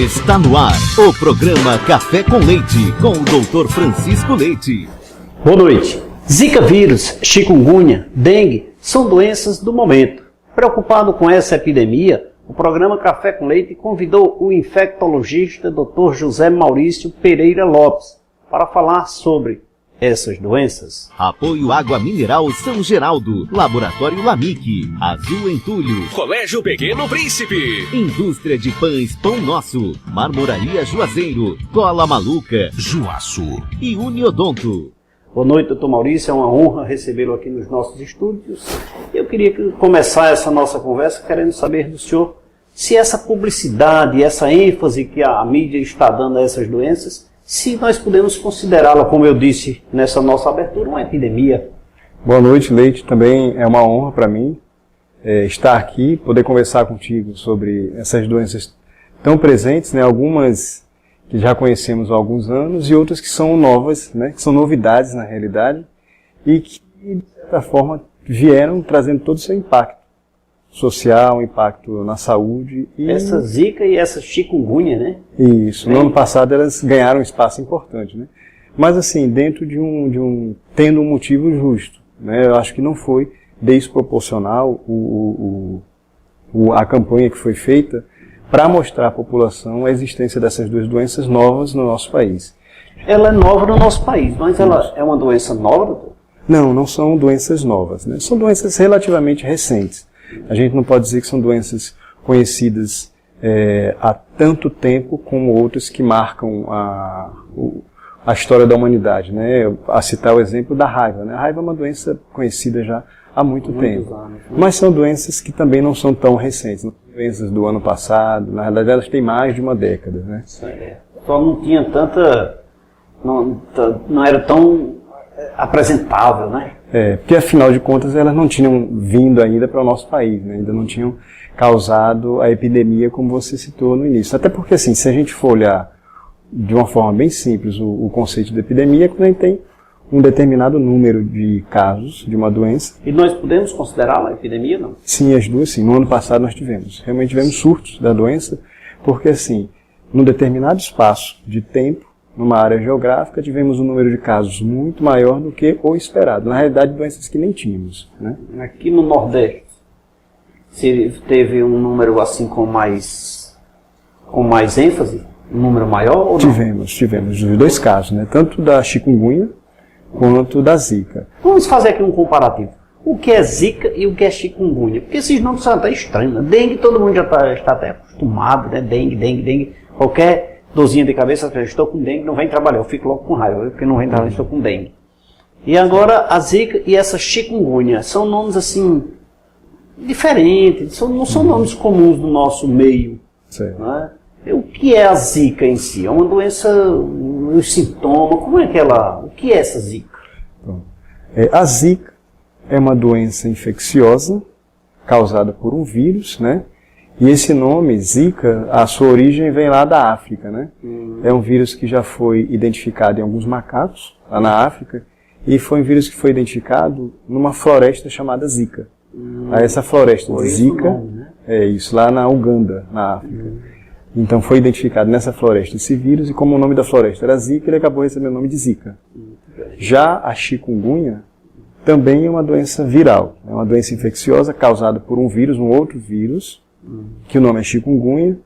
Está no ar o programa Café com Leite, com o Dr. Francisco Leite. Boa noite. Zika vírus, chikungunya, dengue são doenças do momento. Preocupado com essa epidemia, o programa Café com Leite convidou o infectologista Dr. José Maurício Pereira Lopes para falar sobre essas doenças. Apoio Água Mineral São Geraldo, Laboratório Lamic, Azul Entulho, Colégio Pequeno Príncipe, Indústria de Pães Pão Nosso, Marmoraria Juazeiro, Cola Maluca, Juaço e Uniodonto. Boa noite, doutor Maurício, é uma honra recebê-lo aqui nos nossos estúdios. Eu queria começar essa nossa conversa querendo saber do senhor se essa publicidade, essa ênfase que a mídia está dando a essas doenças, se nós podemos considerá-la, como eu disse nessa nossa abertura, uma epidemia. Boa noite, Leite. Também é uma honra para mim estar aqui, poder conversar contigo sobre essas doenças tão presentes, né? Algumas que já conhecemos há alguns anos e outras que são novas, né? Que são novidades na realidade e que, de certa forma, vieram trazendo todo o seu impacto social, impacto na saúde. E essa zika e essa chikungunya, né? Isso. No ano passado elas ganharam um espaço importante, né? Mas assim, dentro tendo um motivo justo, né? Eu acho que não foi desproporcional a campanha que foi feita para mostrar à população a existência dessas duas doenças novas no nosso país. Ela é nova no nosso país, mas ela é uma doença nova, doutor? Não são doenças novas, né? São doenças relativamente recentes. A gente não pode dizer que são doenças conhecidas há tanto tempo como outras que marcam a história da humanidade, né? A citar o exemplo da raiva, né? A raiva é uma doença conhecida já há muito tempo. Anos. Mas são doenças que também não são tão recentes. Não são doenças do ano passado, na verdade elas têm mais de uma década, né? Só não tinha tanta... Não era tão apresentável, né? Porque afinal de contas elas não tinham vindo ainda para o nosso país, né? Ainda não tinham causado a epidemia como você citou no início. Até porque assim, se a gente for olhar de uma forma bem simples o conceito de epidemia, é quando a gente tem um determinado número de casos de uma doença. E nós podemos considerá-la epidemia, não? Sim, as duas sim. No ano passado nós realmente tivemos surtos da doença, porque assim, num determinado espaço de tempo, numa área geográfica, tivemos um número de casos muito maior do que o esperado. Na realidade, doenças que nem tínhamos, né? Aqui no Nordeste, se teve um número assim com mais ênfase, um número maior ou não? Tivemos os dois casos, né? Tanto da chikungunya quanto da zika. Vamos fazer aqui um comparativo. O que é zika e o que é chikungunya? Porque esses nomes são até estranhos, né? Dengue todo mundo já está até acostumado, né? Dengue. Qualquer dorzinha de cabeça, eu estou com dengue, não vem trabalhar, eu fico logo com raiva, porque não vem trabalhar, estou com dengue. E agora a zika e essa chikungunya são nomes assim, diferentes, não são nomes comuns do nosso meio. Né? O que é a zika em si? É uma doença, os sintomas, o que é essa zika? A zika é uma doença infecciosa causada por um vírus, né? E esse nome, Zika, a sua origem vem lá da África, né? É um vírus que já foi identificado em alguns macacos, lá na África, e foi um vírus que foi identificado numa floresta chamada Zika. Essa floresta de Zika, lá na Uganda, na África. Então foi identificado nessa floresta esse vírus, e como o nome da floresta era Zika, ele acabou recebendo o nome de Zika. Já a chikungunya também é uma doença viral, é uma doença infecciosa causada por um vírus, um outro vírus, que o nome é chikungunya,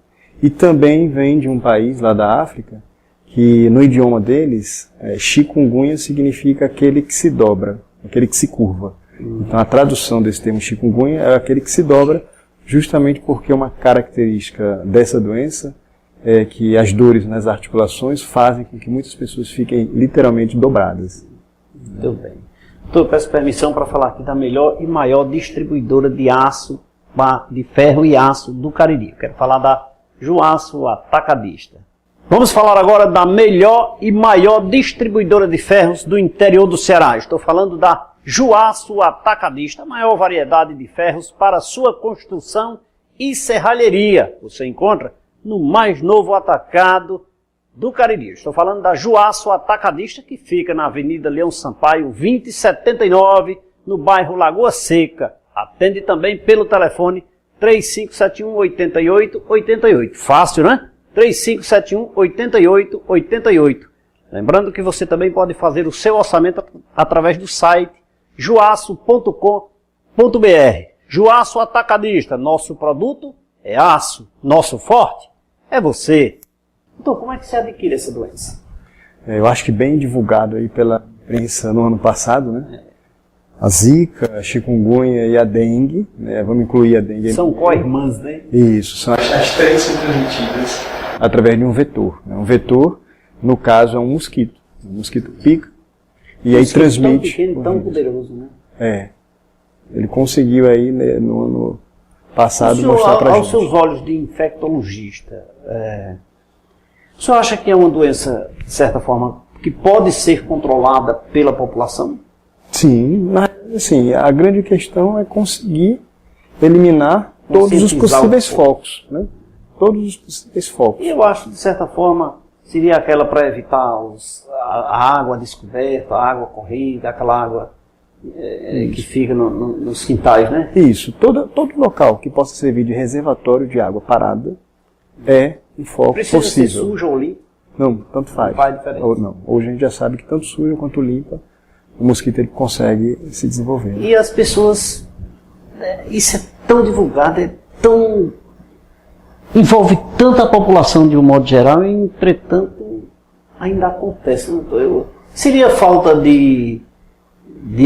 e também vem de um país lá da África, que no idioma deles, chikungunya significa aquele que se dobra, aquele que se curva. Então a tradução desse termo chikungunya é aquele que se dobra, justamente porque uma característica dessa doença é que as dores nas articulações fazem com que muitas pessoas fiquem literalmente dobradas. Muito bem. Então eu peço permissão para falar aqui da melhor e maior distribuidora de aço, de ferro e aço do Cariri. Quero falar da Juaço Atacadista. Vamos falar agora da melhor e maior distribuidora de ferros do interior do Ceará. Estou falando da Juaço Atacadista, a maior variedade de ferros para sua construção e serralheria. Você encontra no mais novo atacado do Cariri. Estou falando da Juaço Atacadista, que fica na Avenida Leão Sampaio, 2079, no bairro Lagoa Seca. Atende também pelo telefone 3571-8888. Fácil, né? 3571-8888. Lembrando que você também pode fazer o seu orçamento através do site juaço.com.br. Juaço Atacadista, nosso produto é aço, nosso forte é você. Então, como é que se adquire essa doença? Eu acho que bem divulgado aí pela imprensa no ano passado, né? A zika, a chikungunya e a dengue, né? Vamos incluir a dengue. São co-irmãs, né? Isso, são as três são transmitidas através de um vetor. Né? Um vetor, no caso, é um mosquito. O mosquito pica e aí transmite. Tão pequeno, tão poderoso, né? É. Ele conseguiu aí, né, no ano passado senhor, mostrar pra gente. Aos seus olhos de infectologista, o senhor acha que é uma doença, de certa forma, que pode ser controlada pela população? Sim, mas assim, a grande questão é conseguir eliminar todos os possíveis focos, né? Todos os possíveis focos. E eu acho, de certa forma, seria aquela para evitar a água descoberta, a água corrida, aquela água que fica nos quintais, né? Isso, todo local que possa servir de reservatório de água parada é um foco Precisa possível. ser suja ou limpa? Não, tanto faz. Não faz diferença. Ou não. Hoje a gente já sabe que tanto suja quanto limpa, o mosquito ele consegue se desenvolver. E as pessoas, isso é tão divulgado, envolve tanta população de um modo geral, e entretanto ainda acontece. Seria falta de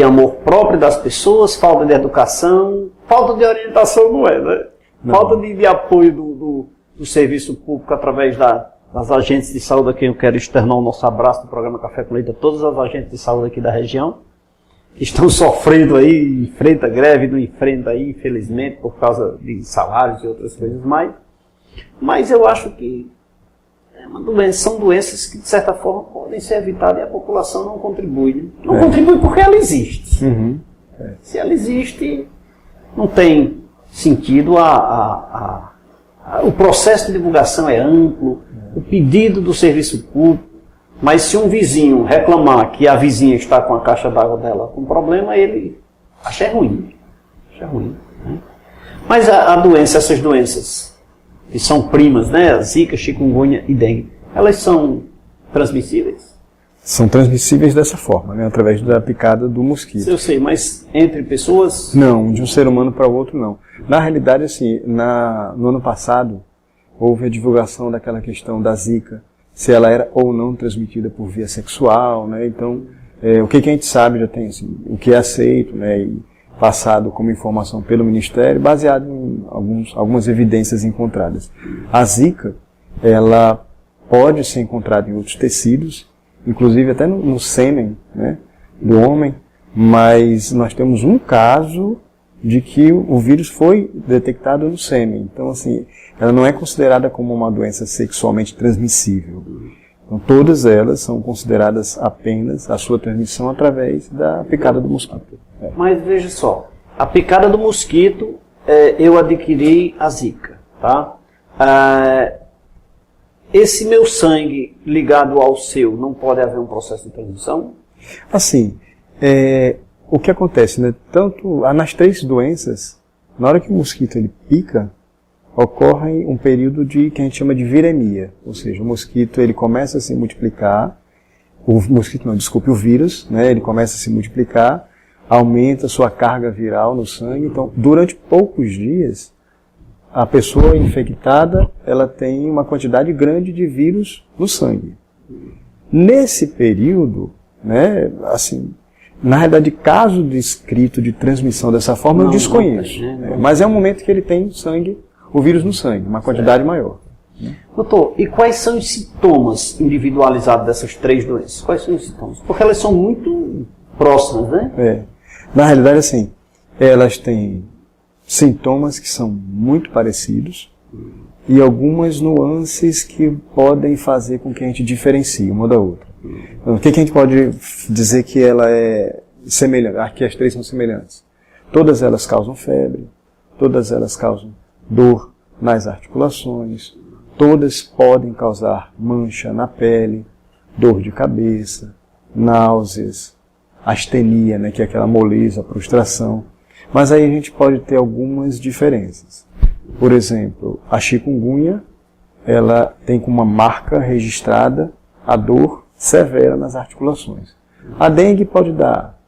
amor próprio das pessoas, falta de educação, falta de orientação, não é, né? Não. Falta de apoio do serviço público através das agentes de saúde, a quem eu quero externar o nosso abraço do programa Café com Leite, a todas as agentes de saúde aqui da região, que estão sofrendo aí, enfrenta greve, não enfrenta aí, infelizmente, por causa de salários e outras coisas mais. Mas eu acho que são doenças que, de certa forma, podem ser evitadas e a população não contribui. Né? Não contribui porque ela existe. Uhum. Se ela existe, não tem sentido. O processo de divulgação é amplo, o pedido do serviço público, mas se um vizinho reclamar que a vizinha está com a caixa d'água dela com problema, ele acha ruim. Né? Mas essas doenças que são primas, né? A zika, chikungunya e dengue, elas são transmissíveis? São transmissíveis dessa forma, né? Através da picada do mosquito. Eu sei, mas entre pessoas? Não, de um ser humano para o outro não. Na realidade, assim, no ano passado, houve a divulgação daquela questão da zika, se ela era ou não transmitida por via sexual, né? Então, o que a gente sabe já tem, assim, o que é aceito, né? E passado como informação pelo Ministério, baseado em algumas evidências encontradas. A zika, ela pode ser encontrada em outros tecidos, inclusive até no sêmen, né, do homem, mas nós temos um caso de que o vírus foi detectado no sêmen. Então, assim, ela não é considerada como uma doença sexualmente transmissível. Então, todas elas são consideradas apenas a sua transmissão através da picada do mosquito. Mas veja só, a picada do mosquito, eu adquiri a zika, tá? Esse meu sangue ligado ao seu, não pode haver um processo de transmissão? Assim, o que acontece, né? Tanto nas três doenças, na hora que o mosquito ele pica, ocorre um período que a gente chama de viremia, ou seja, o mosquito ele começa a se multiplicar, o vírus, né? Ele começa a se multiplicar, aumenta a sua carga viral no sangue. Então, durante poucos dias, a pessoa infectada, ela tem uma quantidade grande de vírus no sangue. Nesse período, né, assim, na realidade, caso descrito de transmissão dessa forma, eu desconheço. Mas é um momento que ele tem o vírus no sangue, uma quantidade maior. Doutor, e quais são os sintomas individualizados dessas três doenças? Quais são os sintomas? Porque elas são muito próximas, né? Na realidade, assim, elas têm sintomas que são muito parecidos e algumas nuances que podem fazer com que a gente diferencie uma da outra. Então, o que a gente pode dizer que ela é semelhante, que as três são semelhantes? Todas elas causam febre, todas elas causam dor nas articulações, todas podem causar mancha na pele, dor de cabeça, náuseas, astenia, né, que é aquela moleza, prostração. Mas aí a gente pode ter algumas diferenças. Por exemplo, a chikungunya, ela tem como uma marca registrada a dor severa nas articulações. A dengue pode dar,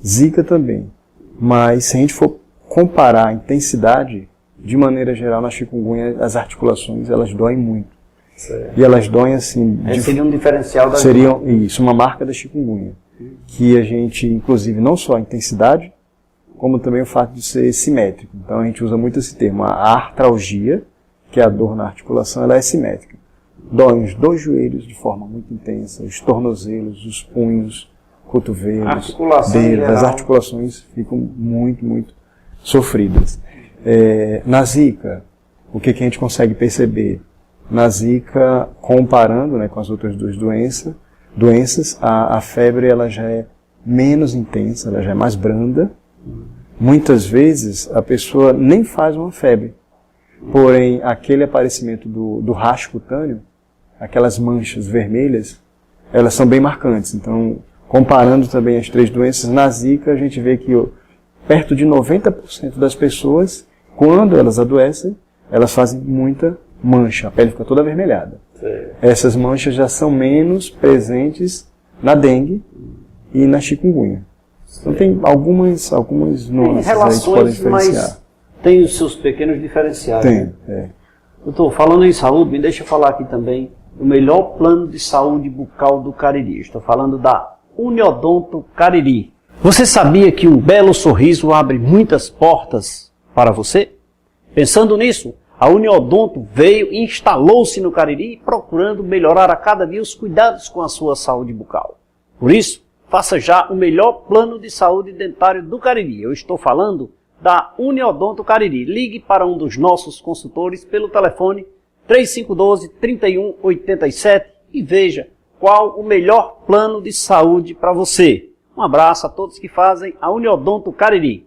zika também, mas se a gente for comparar a intensidade, de maneira geral, na chikungunya, as articulações, elas doem muito. Certo. E elas doem assim... Seria um diferencial da Seria isso, uma marca da chikungunya. Que a gente, inclusive, não só a intensidade, como também o fato de ser simétrico. Então a gente usa muito esse termo. A artralgia, que é a dor na articulação, ela é simétrica. Dói os dois joelhos de forma muito intensa, os tornozelos, os punhos, cotovelos, dedos, as articulações ficam muito, muito sofridas. Na zika, o que a gente consegue perceber? Na zika, comparando, né, com as outras duas doenças, a febre ela já é menos intensa, ela já é mais branda. Muitas vezes a pessoa nem faz uma febre, porém aquele aparecimento do racho cutâneo, aquelas manchas vermelhas, elas são bem marcantes. Então, comparando também as três doenças, na zika a gente vê que perto de 90% das pessoas, quando elas adoecem, elas fazem muita mancha, a pele fica toda avermelhada. Sim. Essas manchas já são menos presentes na dengue e na chikungunya. Então tem algumas nuances aí que podem diferenciar. Mas tem os seus pequenos diferenciais. Tem, né? Doutor, falando em saúde, me deixa falar aqui também o melhor plano de saúde bucal do Cariri. Estou falando da Uniodonto Cariri. Você sabia que um belo sorriso abre muitas portas para você? Pensando nisso, a Uniodonto veio e instalou-se no Cariri procurando melhorar a cada dia os cuidados com a sua saúde bucal. Por isso, faça já o melhor plano de saúde dentário do Cariri. Eu estou falando da Uniodonto Cariri. Ligue para um dos nossos consultores pelo telefone 3512-3187 e veja qual o melhor plano de saúde para você. Um abraço a todos que fazem a Uniodonto Cariri.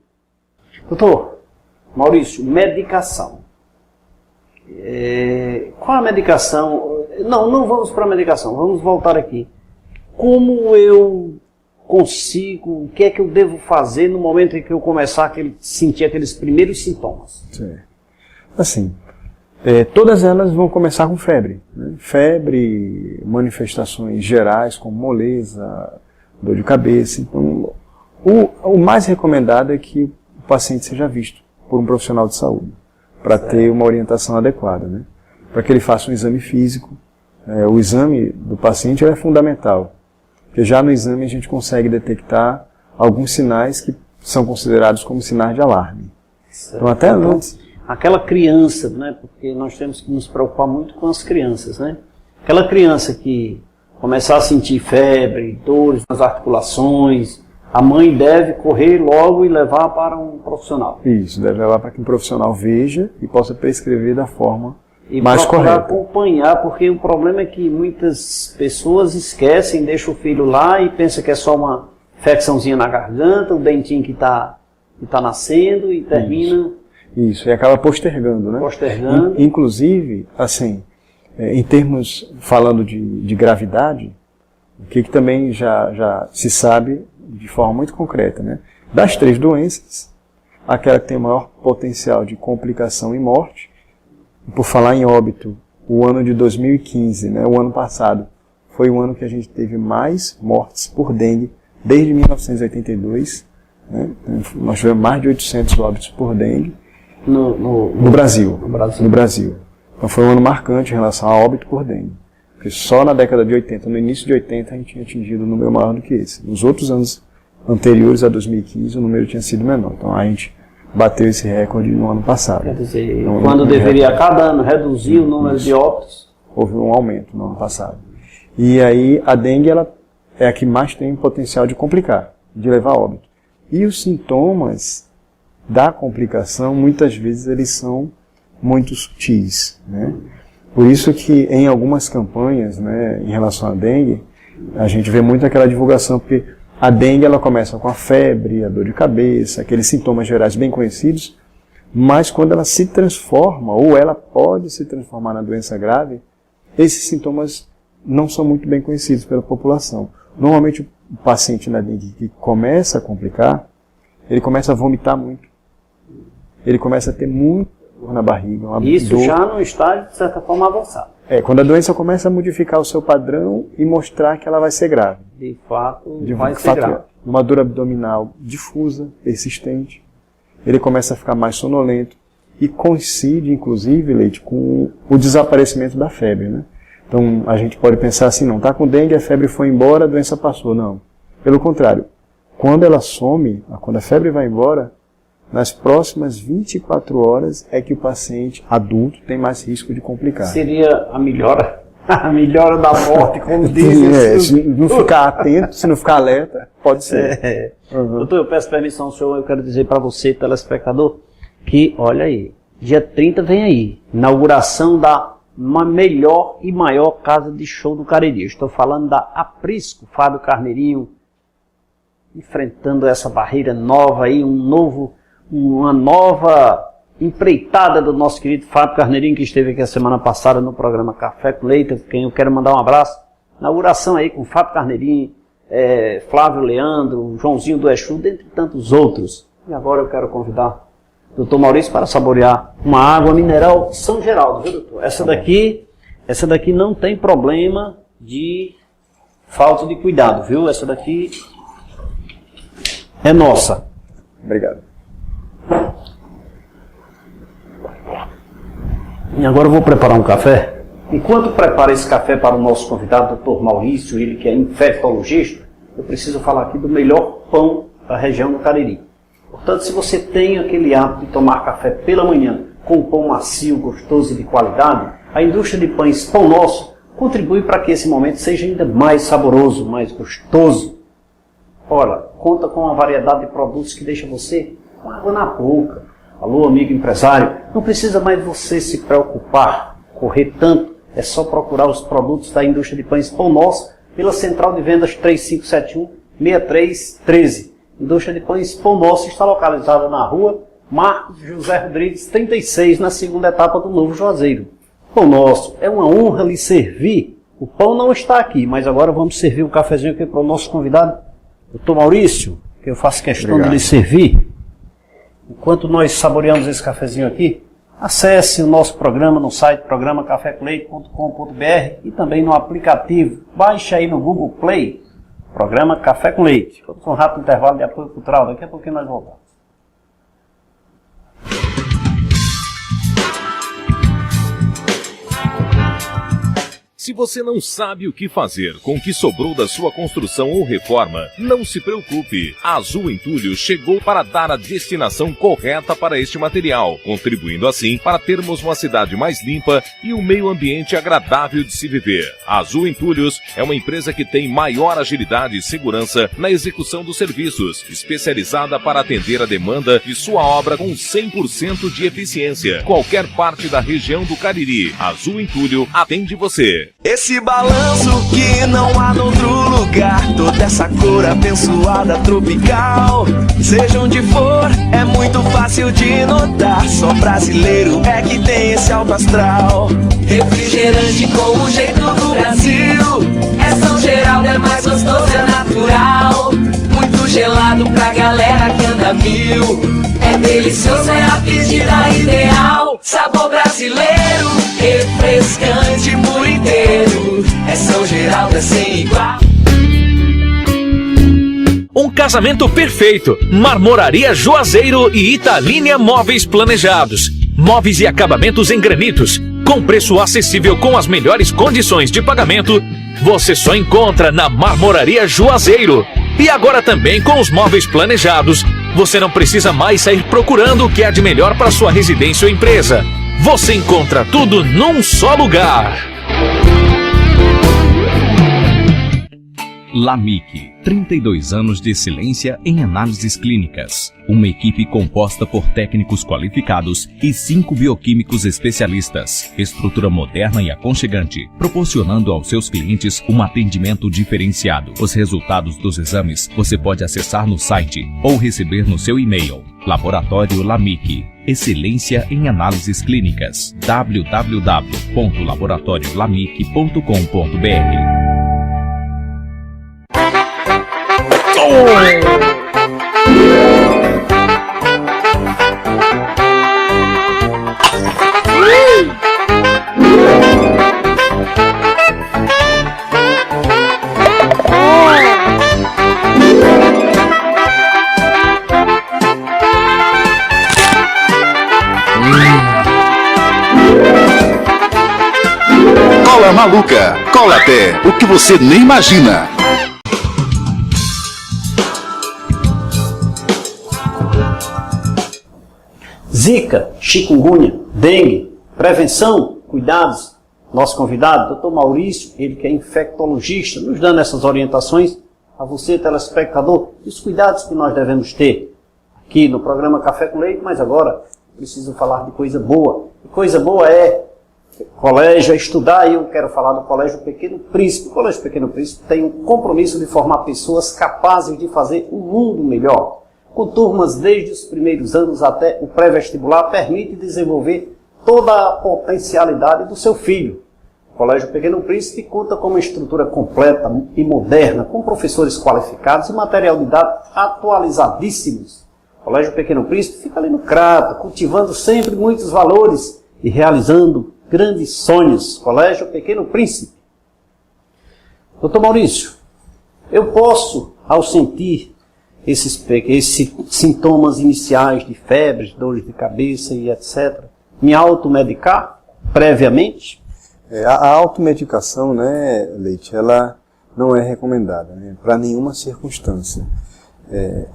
Doutor Maurício, medicação. Qual a medicação? Não vamos para a medicação, vamos voltar aqui. Como eu consigo, o que é que eu devo fazer no momento em que eu começar a sentir aqueles primeiros sintomas? Sim. Assim, todas elas vão começar com febre. Né? Febre, manifestações gerais como moleza, dor de cabeça. Então, o mais recomendado é que o paciente seja visto por um profissional de saúde, para ter uma orientação adequada, né? Para que ele faça um exame físico. O exame do paciente é fundamental, porque já no exame a gente consegue detectar alguns sinais que são considerados como sinais de alarme. Certo. Então até antes... Aquela criança, né? Porque nós temos que nos preocupar muito com as crianças, né? Aquela criança que começar a sentir febre, dores nas articulações, a mãe deve correr logo e levar para um profissional. Isso, deve levar para que um profissional veja e possa prescrever da forma mais correta. E acompanhar, porque o problema é que muitas pessoas esquecem, deixam o filho lá e pensam que é só uma infecçãozinha na garganta, o dentinho que está nascendo e termina... Isso, e acaba postergando, né? Postergando. Inclusive, assim, em termos, falando de gravidade, o que também já se sabe de forma muito concreta, né? Das três doenças, aquela que tem o maior potencial de complicação e morte, por falar em óbito, o ano de 2015, né, o ano passado, foi o ano que a gente teve mais mortes por dengue desde 1982. Né? Nós tivemos mais de 800 óbitos por dengue no Brasil. No Brasil. Então foi um ano marcante em relação a óbito por dengue. Porque só na década de 80, no início de 80, a gente tinha atingido um número maior do que esse. Nos outros anos anteriores a 2015, o número tinha sido menor. Então a gente bateu esse recorde no ano passado. Quer dizer, então, quando deveria a cada ano reduzir o número de óbitos? Houve um aumento no ano passado. E aí a dengue ela é a que mais tem potencial de complicar, de levar a óbito. E os sintomas da complicação, muitas vezes, eles são muito sutis, né? Por isso que em algumas campanhas, né, em relação à dengue, a gente vê muito aquela divulgação, porque a dengue ela começa com a febre, a dor de cabeça, aqueles sintomas gerais bem conhecidos, mas quando ela se transforma, ou ela pode se transformar na doença grave, esses sintomas não são muito bem conhecidos pela população. Normalmente o paciente na dengue que começa a complicar, ele começa a vomitar muito, ele começa a ter dor na barriga. Isso dor. já no estágio, de certa forma, avançado. Quando a doença começa a modificar o seu padrão e mostrar que ela vai ser grave. De fato, vai ser grave. Uma dor abdominal difusa, persistente. Ele começa a ficar mais sonolento e coincide, inclusive, Leite, com o desaparecimento da febre, né? Então, a gente pode pensar assim, não, tá com dengue, a febre foi embora, a doença passou. Não. Pelo contrário, quando ela some, quando a febre vai embora, nas próximas 24 horas é que o paciente adulto tem mais risco de complicar. Seria a melhora da morte, como dizem. Se não ficar atento, se não ficar alerta, pode ser. Doutor, eu peço permissão ao senhor, eu quero dizer para você, telespectador, que, olha aí, dia 30 vem aí, inauguração da uma melhor e maior casa de show do Cariri. Eu estou falando da Aprisco, Fábio Carneirinho, enfrentando essa barreira nova aí, uma nova empreitada do nosso querido Fábio Carneirinho, que esteve aqui a semana passada no programa Café com Leite, quem eu quero mandar um abraço. Inauguração aí com Fábio Carneirinho, Flávio Leandro, Joãozinho do Exu, dentre tantos outros. E agora eu quero convidar o Dr. Maurício para saborear uma água mineral São Geraldo, viu, doutor? Essa daqui não tem problema de falta de cuidado, viu? Essa daqui é nossa. Obrigado. E agora eu vou preparar um café. Enquanto preparo esse café para o nosso convidado, Dr. Maurício, ele que é infectologista, eu preciso falar aqui do melhor pão da região do Cariri. Portanto, se você tem aquele hábito de tomar café pela manhã com pão macio, gostoso e de qualidade, a indústria de pães Pão Nosso contribui para que esse momento seja ainda mais saboroso, mais gostoso. Ora, conta com uma variedade de produtos que deixa você com água na boca. Alô, amigo empresário, não precisa mais você se preocupar, correr tanto, é só procurar os produtos da indústria de pães Pão Nosso pela central de vendas 3571-6313. Indústria de pães Pão Nosso está localizada na rua Marcos José Rodrigues 36, na segunda etapa do Novo Juazeiro. Pão Nosso, é uma honra lhe servir. O pão não está aqui, mas agora vamos servir um cafezinho aqui para o nosso convidado, Dr. Maurício, que eu faço questão de lhe servir. Enquanto nós saboreamos esse cafezinho aqui, acesse o nosso programa no site programacafécomleite.com.br e também no aplicativo. Baixe aí no Google Play, Programa Café com Leite. Vamos com um rápido intervalo de apoio cultural, daqui a pouquinho nós voltamos. Se você não sabe o que fazer com o que sobrou da sua construção ou reforma, não se preocupe. A Azul Entulhos chegou para dar a destinação correta para este material, contribuindo assim para termos uma cidade mais limpa e um meio ambiente agradável de se viver. A Azul Entulhos é uma empresa que tem maior agilidade e segurança na execução dos serviços, especializada para atender a demanda de sua obra com 100% de eficiência. Qualquer parte da região do Cariri, a Azul Entulho atende você. Esse balanço que não há noutro lugar, toda essa cor abençoada tropical, seja onde for, é muito fácil de notar, só brasileiro é que tem esse alto astral. Refrigerante com o jeito do Brasil, é São Geraldo, é mais gostoso, é natural, muito gelado pra galera que anda mil, é delicioso, é a pedida ideal, sabor brasileiro, refrescante por inteiro, é São Geraldo, é sem igual. Um casamento perfeito. Marmoraria Juazeiro e Italínia Móveis Planejados. Móveis e acabamentos em granitos, com preço acessível com as melhores condições de pagamento, você só encontra na Marmoraria Juazeiro. E agora também com os móveis planejados, você não precisa mais sair procurando o que há de melhor para sua residência ou empresa. Você encontra tudo num só lugar. LAMIC, 32 anos de excelência em análises clínicas. Uma equipe composta por técnicos qualificados e 5 bioquímicos especialistas. Estrutura moderna e aconchegante, proporcionando aos seus clientes um atendimento diferenciado. Os resultados dos exames você pode acessar no site ou receber no seu e-mail. Laboratório LAMIC, excelência em análises clínicas. www.laboratoriolamic.com.br. maluca. Colaté, o que você nem imagina. Zika, chikungunya, dengue, prevenção, cuidados. Nosso convidado, Dr. Maurício, ele que é infectologista, nos dando essas orientações a você, telespectador, e os cuidados que nós devemos ter aqui no programa Café com Leite, mas agora preciso falar de coisa boa. E coisa boa é colégio, é estudar, e eu quero falar do Colégio Pequeno Príncipe. O Colégio Pequeno Príncipe tem um compromisso de formar pessoas capazes de fazer um mundo melhor. Com turmas desde os primeiros anos até o pré-vestibular, permite desenvolver toda a potencialidade do seu filho. O Colégio Pequeno Príncipe conta com uma estrutura completa e moderna, com professores qualificados e material didático atualizadíssimos. O Colégio Pequeno Príncipe fica ali no Crato, cultivando sempre muitos valores e realizando grandes sonhos. Colégio Pequeno Príncipe. Doutor Maurício, eu posso, ao sentir esses sintomas iniciais de febres, dores de cabeça e etc., me automedicar previamente? A automedicação, né, Leite, ela não é recomendada, né, para nenhuma circunstância.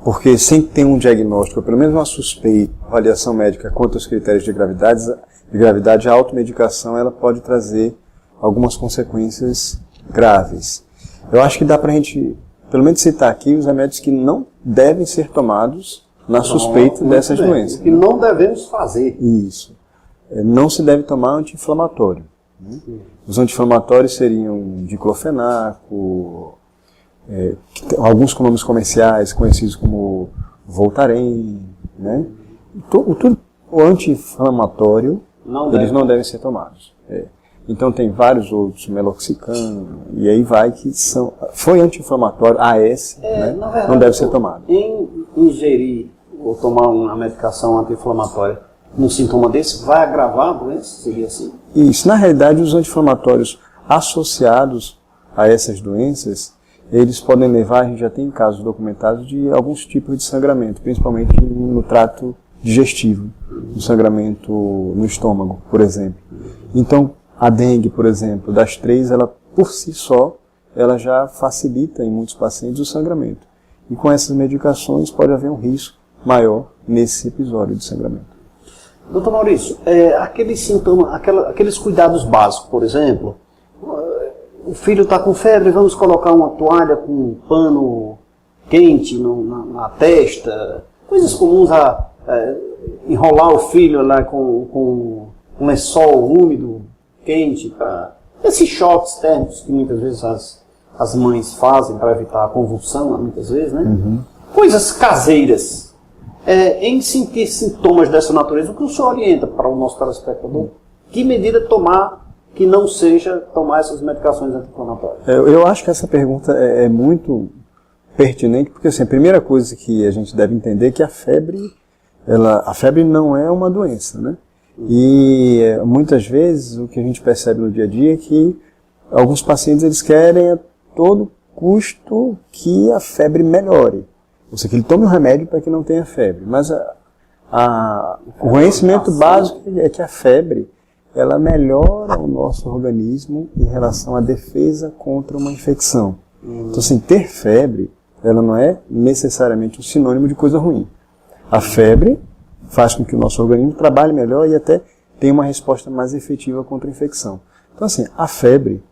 Porque sem ter um diagnóstico, ou pelo menos uma suspeita, avaliação médica quanto aos critérios de gravidade, a automedicação ela pode trazer algumas consequências graves. Eu acho que dá para a gente, pelo menos citar aqui, os remédios que não devem ser tomados na suspeita dessas doenças. O que não devemos fazer. Isso. Não se deve tomar anti-inflamatório. Os anti-inflamatórios seriam diclofenaco, alguns com nomes comerciais conhecidos como Voltaren, né? O anti-inflamatório, eles não devem ser tomados. Então tem vários outros, meloxicam, e aí vai que foi anti-inflamatório, AS, né? Verdade, não deve ser tomado. Em ingerir ou tomar uma medicação anti-inflamatória, um sintoma desse vai agravar a doença? Seria assim? Isso. Na realidade, os anti-inflamatórios associados a essas doenças, eles podem levar, a gente já tem casos documentados, de alguns tipos de sangramento, principalmente no trato digestivo, no sangramento no estômago, por exemplo. Então, a dengue, por exemplo, das três, ela por si só, ela já facilita em muitos pacientes o sangramento. E com essas medicações pode haver um risco maior nesse episódio de sangramento. Doutor Maurício, aqueles sintomas, aqueles cuidados básicos, por exemplo, o filho está com febre, vamos colocar uma toalha com um pano quente na testa, coisas comuns enrolar o filho lá com um lençol úmido, quente, esses choques térmicos que muitas vezes as mães fazem para evitar a convulsão, muitas vezes, né? Uhum. Coisas caseiras. Em sentir sintomas dessa natureza, o que o senhor orienta para o nosso telespectador? Que medida tomar que não seja tomar essas medicações anti-inflamatórias? Eu acho que essa pergunta é muito pertinente, porque assim, a primeira coisa que a gente deve entender é que a febre não é uma doença, né? E muitas vezes o que a gente percebe no dia a dia é que alguns pacientes eles querem a todo custo que a febre melhore. Ou seja, que ele tome um remédio para que não tenha febre. Mas o conhecimento básico é que a febre ela melhora o nosso organismo em relação à defesa contra uma infecção. Então, assim, ter febre, ela não é necessariamente um sinônimo de coisa ruim. A febre faz com que o nosso organismo trabalhe melhor e até tenha uma resposta mais efetiva contra a infecção. Então, assim, a febre,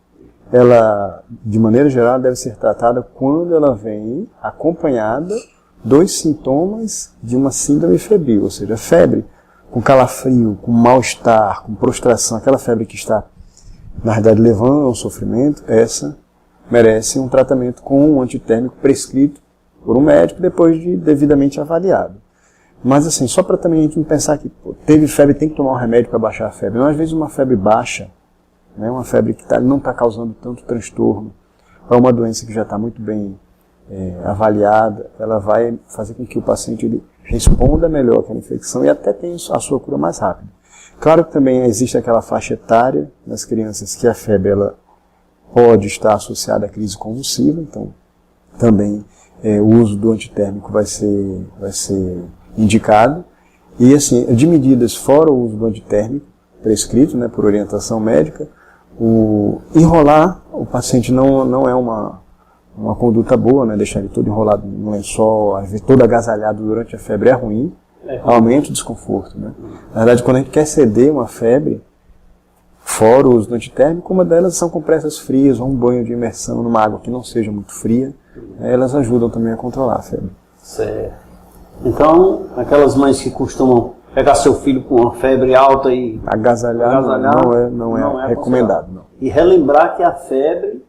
ela, de maneira geral, deve ser tratada quando ela vem acompanhada dos sintomas de uma síndrome febril, ou seja, febre com calafrio, com mal-estar, com prostração, aquela febre que está, na verdade, levando ao sofrimento, essa merece um tratamento com um antitérmico prescrito por um médico depois de devidamente avaliado. Mas assim, só para também a gente não pensar que teve febre, tem que tomar um remédio para baixar a febre. Não, às vezes uma febre baixa, né, uma febre que não está causando tanto transtorno, é uma doença que já está muito bem avaliada, ela vai fazer com que o paciente ele responda melhor àquela infecção e até tenha a sua cura mais rápida. Claro que também existe aquela faixa etária nas crianças que a febre ela pode estar associada à crise convulsiva, então também o uso do antitérmico vai ser indicado. E assim, de medidas fora o uso do antitérmico prescrito, né, por orientação médica, Enrolar o paciente não é uma conduta boa, né? Deixar ele todo enrolado no lençol, às vezes todo agasalhado durante a febre é ruim, aumenta o desconforto, né? Na verdade, quando a gente quer ceder uma febre, fora o uso do antitérmico, uma delas são compressas frias ou um banho de imersão numa água que não seja muito fria, elas ajudam também a controlar a febre. Certo. Então, aquelas mães que costumam pegar seu filho com uma febre alta e agasalhar não é recomendado. Não. E relembrar que a febre,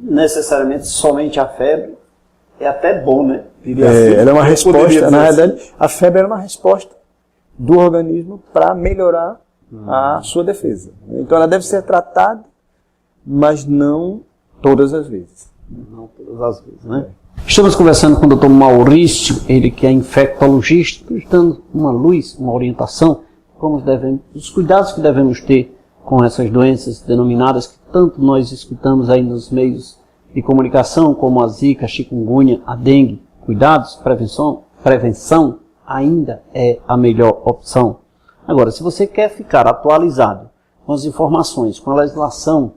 necessariamente somente a febre, é até bom, né? Ela é uma resposta, na verdade, a febre é uma resposta do organismo para melhorar a sua defesa. Então ela deve ser tratada, mas não todas as vezes. Não todas as vezes, né? Estamos conversando com o Dr. Maurício, ele que é infectologista, dando uma luz, uma orientação, os cuidados que devemos ter com essas doenças denominadas que tanto nós escutamos aí nos meios de comunicação, como a zika, a chikungunya, a dengue. Cuidados, prevenção ainda é a melhor opção. Agora, se você quer ficar atualizado com as informações, com a legislação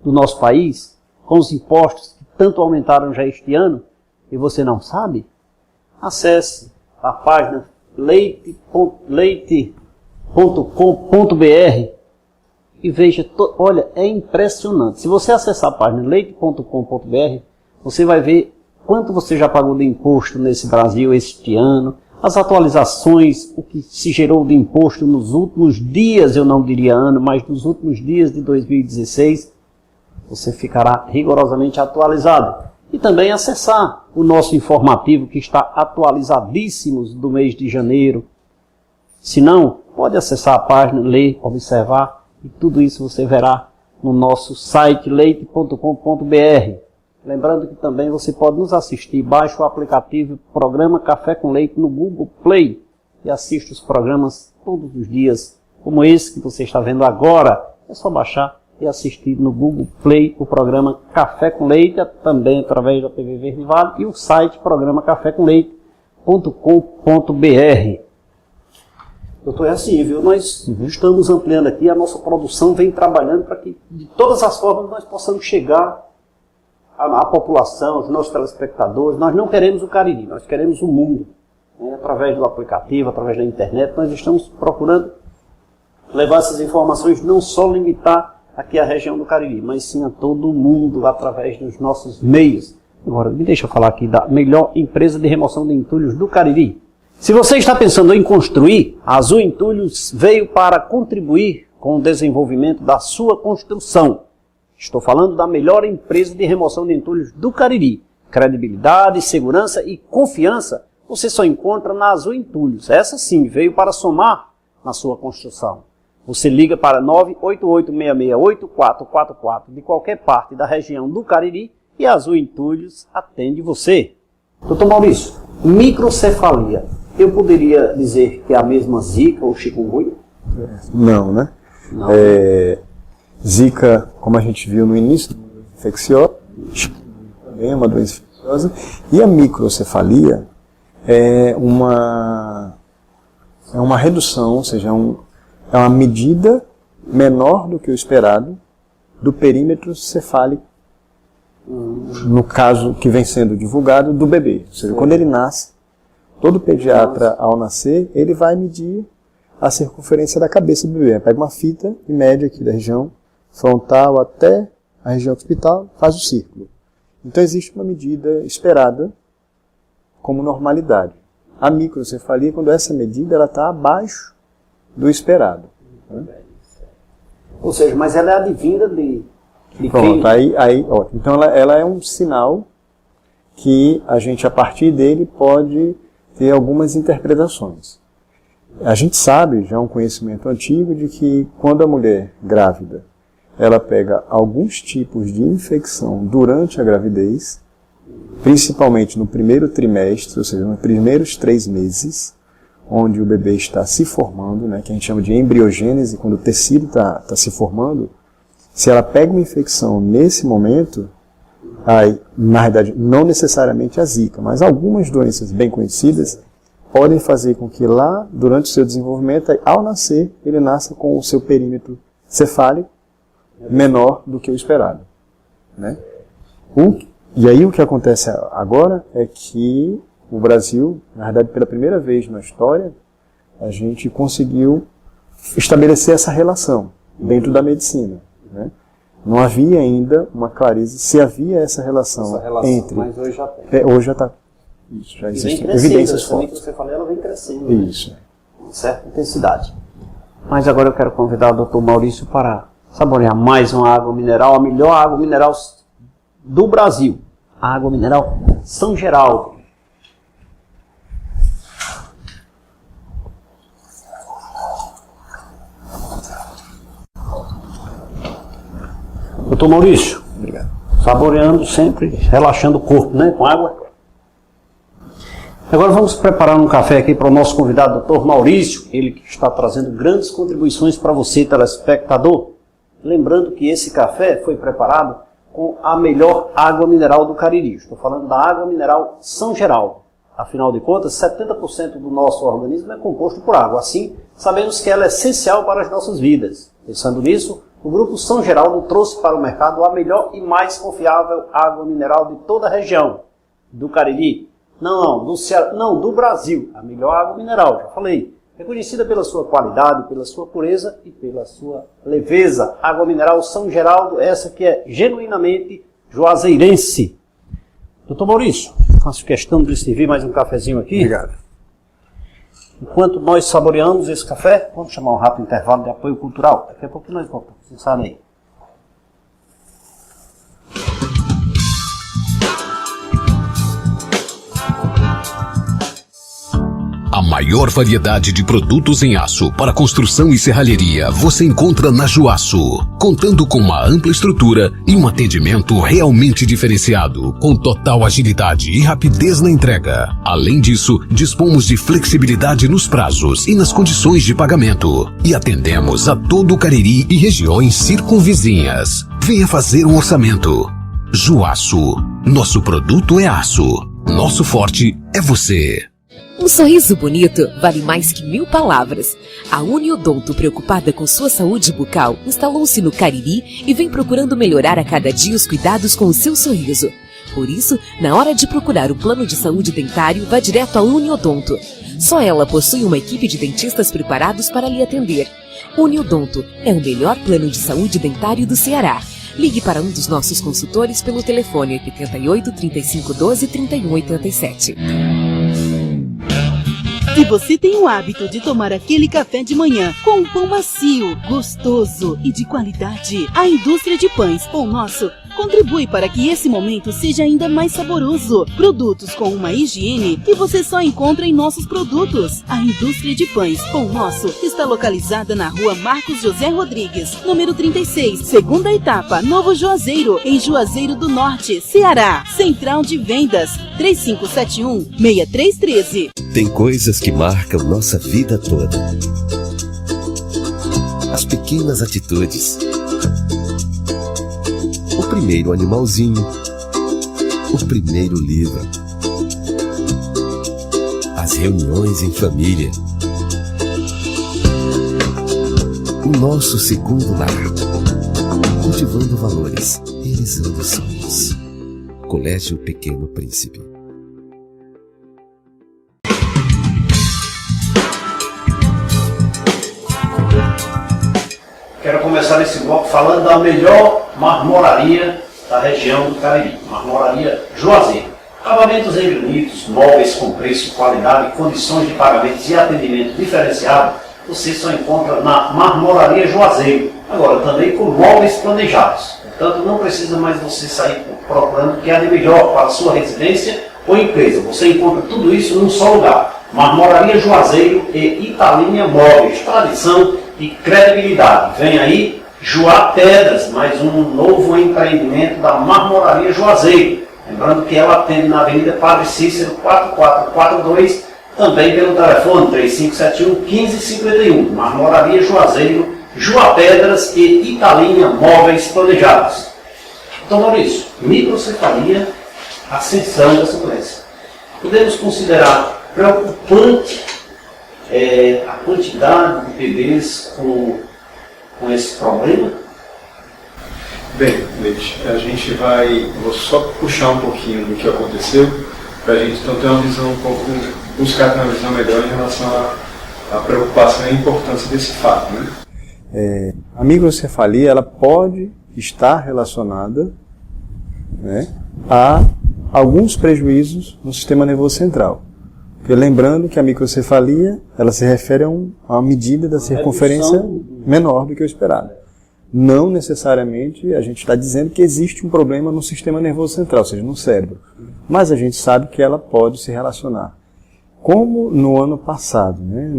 do nosso país, com os impostos que tanto aumentaram já este ano, e você não sabe, acesse a página leite.com.br e veja, olha, é impressionante. Se você acessar a página leite.com.br, você vai ver quanto você já pagou de imposto nesse Brasil este ano, as atualizações, o que se gerou de imposto nos últimos dias, eu não diria ano, mas nos últimos dias de 2016, você ficará rigorosamente atualizado. E também acessar o nosso informativo, que está atualizadíssimo do mês de janeiro. Se não, pode acessar a página, ler, observar, e tudo isso você verá no nosso site leite.com.br. Lembrando que também você pode nos assistir, baixe o aplicativo Programa Café com Leite no Google Play e assista os programas todos os dias, como esse que você está vendo agora. É só baixar e assistir no Google Play o programa Café com Leite, também através da TV Verde Vale, e o site programacafécomleite.com.br. Doutor, é assim, viu? Nós estamos ampliando aqui, a nossa produção vem trabalhando para que, de todas as formas, nós possamos chegar à população, aos nossos telespectadores. Nós não queremos o Cariri, nós queremos o mundo. Através do aplicativo, através da internet, nós estamos procurando levar essas informações, não só limitar aqui a região do Cariri, mas sim a todo mundo, através dos nossos meios. Agora, me deixa eu falar aqui da melhor empresa de remoção de entulhos do Cariri. Se você está pensando em construir, a Azul Entulhos veio para contribuir com o desenvolvimento da sua construção. Estou falando da melhor empresa de remoção de entulhos do Cariri. Credibilidade, segurança e confiança você só encontra na Azul Entulhos. Essa sim veio para somar na sua construção. Você liga para 988-668444 de qualquer parte da região do Cariri e a Azul Entulhos atende você. Doutor Maurício, microcefalia, eu poderia dizer que é a mesma zika ou chikungunya? Não, né? Não. Zika, como a gente viu no início, infecciosa, também é uma doença infecciosa, e a microcefalia é uma redução, ou seja, é uma medida menor do que o esperado do perímetro cefálico, no caso que vem sendo divulgado, do bebê. Ou seja, quando ele nasce, todo pediatra, ao nascer, ele vai medir a circunferência da cabeça do bebê. Pega uma fita e mede aqui da região frontal até a região occipital, faz o círculo. Então existe uma medida esperada como normalidade. A microcefalia, quando essa medida está abaixo do esperado. Né? Ou seja, mas ela é advinda de pronto, quem? Aí, ótimo. Então ela é um sinal que a gente, a partir dele, pode ter algumas interpretações. A gente sabe, já é um conhecimento antigo, de que quando a mulher grávida, ela pega alguns tipos de infecção durante a gravidez, principalmente no primeiro trimestre, ou seja, nos primeiros 3 meses, onde o bebê está se formando, né, que a gente chama de embriogênese, quando o tecido está se formando, se ela pega uma infecção nesse momento, aí, na verdade, não necessariamente a zika, mas algumas doenças bem conhecidas podem fazer com que lá, durante o seu desenvolvimento, ao nascer, ele nasça com o seu perímetro cefálico menor do que o esperado, né? E aí o que acontece agora é que o Brasil, na verdade pela primeira vez na história, a gente conseguiu estabelecer essa relação dentro da medicina, né? Não havia ainda uma clareza se havia essa relação entre... Mas hoje já tem. Hoje já está. Isso, já existem evidências fortes. Que você falou, ela vem crescendo. Isso. Né? Com certa intensidade. Mas agora eu quero convidar o Dr. Maurício para saborear mais uma água mineral, a melhor água mineral do Brasil. A água mineral São Geraldo. Doutor Maurício, Obrigado. Saboreando sempre, relaxando o corpo, né, com água. Agora vamos preparar um café aqui para o nosso convidado, Dr. Maurício, ele que está trazendo grandes contribuições para você, telespectador. Lembrando que esse café foi preparado com a melhor água mineral do Cariri. Estou falando da água mineral São Geraldo. Afinal de contas, 70% do nosso organismo é composto por água. Assim, sabemos que ela é essencial para as nossas vidas. Pensando nisso, o Grupo São Geraldo trouxe para o mercado a melhor e mais confiável água mineral de toda a região. Do Cariri, do Ceará, do Brasil. A melhor água mineral, já falei. Reconhecida pela sua qualidade, pela sua pureza e pela sua leveza. Água mineral São Geraldo, essa que é genuinamente juazeirense. Doutor Maurício, faço questão de lhe servir mais um cafezinho aqui. Obrigado. Enquanto nós saboreamos esse café, vamos chamar um rápido intervalo de apoio cultural. Daqui a pouco nós voltamos. Vocês sabem aí. A maior variedade de produtos em aço para construção e serralheria você encontra na Juaço, contando com uma ampla estrutura e um atendimento realmente diferenciado, com total agilidade e rapidez na entrega. Além disso, dispomos de flexibilidade nos prazos e nas condições de pagamento. E atendemos a todo o Cariri e regiões circunvizinhas. Venha fazer um orçamento. Juaço. Nosso produto é aço. Nosso forte é você. Um sorriso bonito vale mais que 1000 palavras. A Uniodonto, preocupada com sua saúde bucal, instalou-se no Cariri e vem procurando melhorar a cada dia os cuidados com o seu sorriso. Por isso, na hora de procurar um plano de saúde dentário, vá direto à Uniodonto. Só ela possui uma equipe de dentistas preparados para lhe atender. Uniodonto é o melhor plano de saúde dentário do Ceará. Ligue para um dos nossos consultores pelo telefone 88 35 12 31 87. Se você tem o hábito de tomar aquele café de manhã com um pão macio, gostoso e de qualidade, a indústria de pães Pão Nosso contribui para que esse momento seja ainda mais saboroso. Produtos com uma higiene que você só encontra em nossos produtos. A indústria de pães Pão Nosso está localizada na rua Marcos José Rodrigues, número 36, segunda etapa, Novo Juazeiro, em Juazeiro do Norte, Ceará. Central de Vendas, 3571-6313. Tem coisas que marcam nossa vida toda. As pequenas atitudes. O primeiro animalzinho. O primeiro livro. As reuniões em família. O nosso segundo lar. Cultivando valores, realizando sonhos. Colégio Pequeno Príncipe. Quero começar esse bloco falando da melhor marmoraria da região do Cariri, Marmoraria Juazeiro. Acabamentos em granitos, móveis com preço, qualidade, condições de pagamentos e atendimento diferenciado, você só encontra na Marmoraria Juazeiro. Agora também com móveis planejados. Portanto, não precisa mais você sair procurando o que há de melhor para a sua residência ou empresa. Você encontra tudo isso num só lugar. Marmoraria Juazeiro e Italínia Móveis. Tradição e credibilidade. Vem aí Juá Pedras, mais um novo empreendimento da Marmoraria Juazeiro. Lembrando que ela atende na Avenida Padre Cícero 4442, também pelo telefone 3571-1551. Marmoraria Juazeiro, Juá Pedras e Italínia Móveis Planejados. Então, Maurício, microcefalia, ascensão dessa doença. Podemos considerar preocupante a quantidade de bebês com esse problema? Bem, Leite, vou só puxar um pouquinho do que aconteceu, para a gente então ter uma visão um pouco, buscar ter uma visão melhor em relação à preocupação e à importância desse fato, né? A microcefalia, ela pode estar relacionada, né, a alguns prejuízos no sistema nervoso central. Porque lembrando que a microcefalia, ela se refere a uma medida da circunferência menor do que o esperado. Não necessariamente a gente está dizendo que existe um problema no sistema nervoso central, ou seja, no cérebro. Mas a gente sabe que ela pode se relacionar. Como no ano passado, né,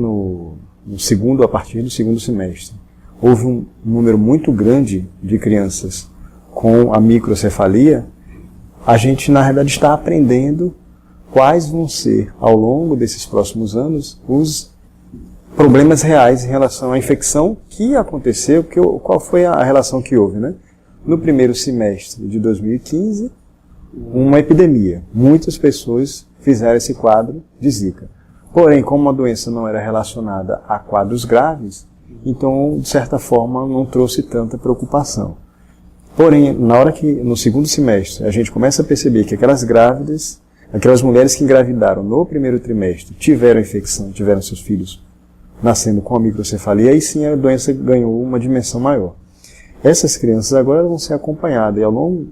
a partir do segundo semestre, houve um número muito grande de crianças com a microcefalia, a gente na realidade está aprendendo quais vão ser, ao longo desses próximos anos, os problemas reais em relação à infecção que aconteceu, qual foi a relação que houve, né? No primeiro semestre de 2015, uma epidemia. Muitas pessoas fizeram esse quadro de Zika. Porém, como a doença não era relacionada a quadros graves, então, de certa forma, não trouxe tanta preocupação. Porém, na hora que, no segundo semestre, a gente começa a perceber que aquelas grávidas, aquelas mulheres que engravidaram no primeiro trimestre, tiveram infecção, tiveram seus filhos nascendo com a microcefalia, aí sim a doença ganhou uma dimensão maior. Essas crianças agora vão ser acompanhadas, e ao longo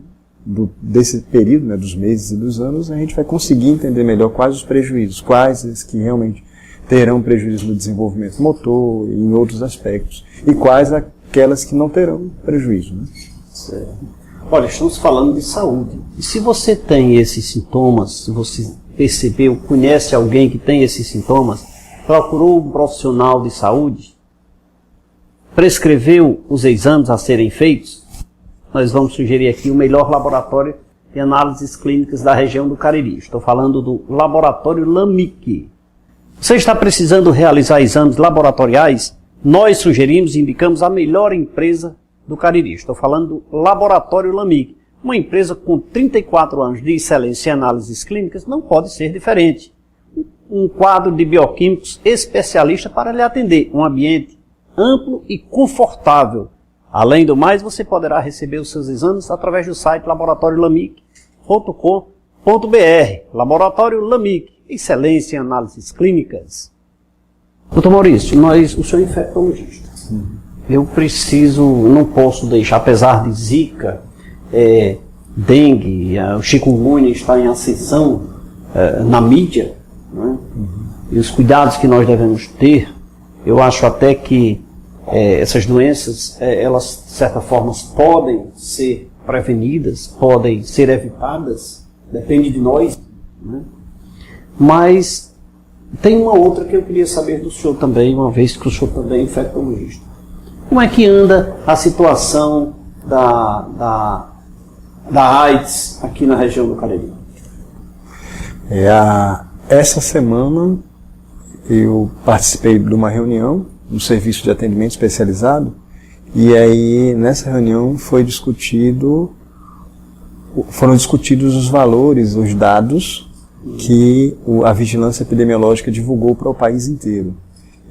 desse período, né, dos meses e dos anos, a gente vai conseguir entender melhor quais os prejuízos, quais as que realmente terão prejuízo no desenvolvimento motor e em outros aspectos, e quais aquelas que não terão prejuízo, né? Certo. Olha, estamos falando de saúde. E se você tem esses sintomas, se você percebeu, conhece alguém que tem esses sintomas, procurou um profissional de saúde, prescreveu os exames a serem feitos, nós vamos sugerir aqui o melhor laboratório de análises clínicas da região do Cariri. Estou falando do laboratório LAMIC. Você está precisando realizar exames laboratoriais? Nós sugerimos e indicamos a melhor empresa do Cariri. Estou falando do laboratório LAMIC. Uma empresa com 34 anos de excelência em análises clínicas não pode ser diferente. Um quadro de bioquímicos especialista para lhe atender. Um ambiente amplo e confortável. Além do mais, você poderá receber os seus exames através do site laboratoriolamic.com.br. Laboratório LAMIC, excelência em análises clínicas. Doutor Maurício, o senhor é infectologista. Eu não posso deixar, apesar de Zika, dengue, o chikungunya está em ascensão na mídia, né? E os cuidados que nós devemos ter, eu acho até que essas doenças, elas de certa forma podem ser prevenidas, podem ser evitadas, depende de nós, né? Mas tem uma outra que eu queria saber do senhor também, uma vez que o senhor também é infectologista. Como é que anda a situação da AIDS aqui na região do Cariri? Essa semana eu participei de uma reunião no serviço de atendimento especializado, e aí nessa reunião foram discutidos os valores, os dados que a vigilância epidemiológica divulgou para o país inteiro.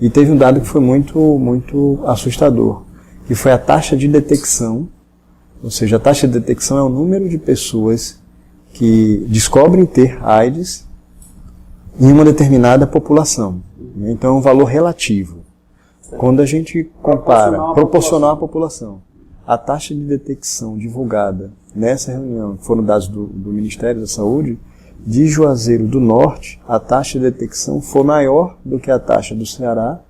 E teve um dado que foi muito assustador, que foi a taxa de detecção, ou seja, a taxa de detecção é o número de pessoas que descobrem ter AIDS em uma determinada população. Então é um valor relativo. Quando a gente compara, proporcional à população, a taxa de detecção divulgada nessa reunião, que foram dados do Ministério da Saúde, de Juazeiro do Norte, a taxa de detecção foi maior do que a taxa do Ceará,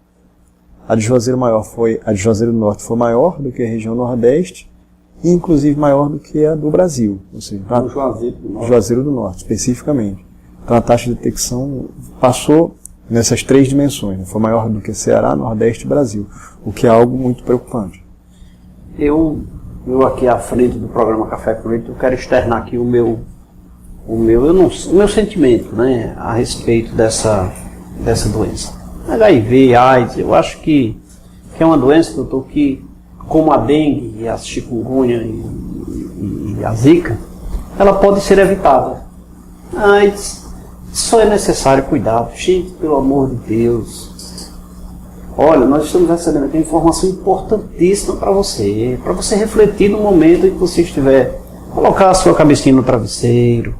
a de Juazeiro do Norte foi maior do que a região Nordeste, e inclusive maior do que a do Brasil, ou seja, Juazeiro do Norte, especificamente. Então a taxa de detecção passou nessas três dimensões, né? Foi maior do que Ceará, Nordeste e Brasil, o que é algo muito preocupante. Eu aqui à frente do programa Café com Leite, eu quero externar aqui o meu sentimento, né, a respeito dessa doença. HIV, AIDS, eu acho que é uma doença, doutor, que como a dengue e a chikungunya e a Zika, ela pode ser evitada. A AIDS só é necessário cuidado. Gente, pelo amor de Deus, Olha, nós estamos recebendo aqui informação importantíssima para você refletir no momento em que você estiver, colocar a sua cabecinha no travesseiro,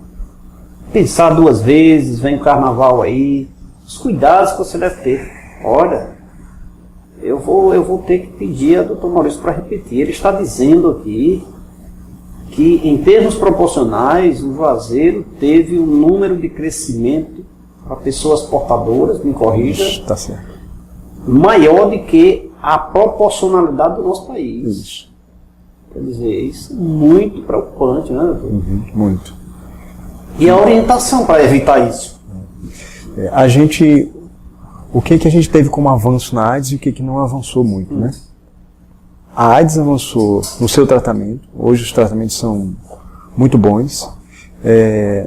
pensar 2 vezes, vem o carnaval aí, os cuidados que você deve ter. Olha, eu vou ter que pedir a Dr. Maurício para repetir. Ele está dizendo aqui que, em termos proporcionais, o Juazeiro teve um número de crescimento para pessoas portadoras, me corrija, tá certo, maior do que a proporcionalidade do nosso país. Isso. Quer dizer, isso é muito preocupante, né, doutor? Muito. E a orientação para evitar isso? O que a gente teve como avanço na AIDS e o que não avançou muito, né? A AIDS avançou no seu tratamento. Hoje os tratamentos são muito bons.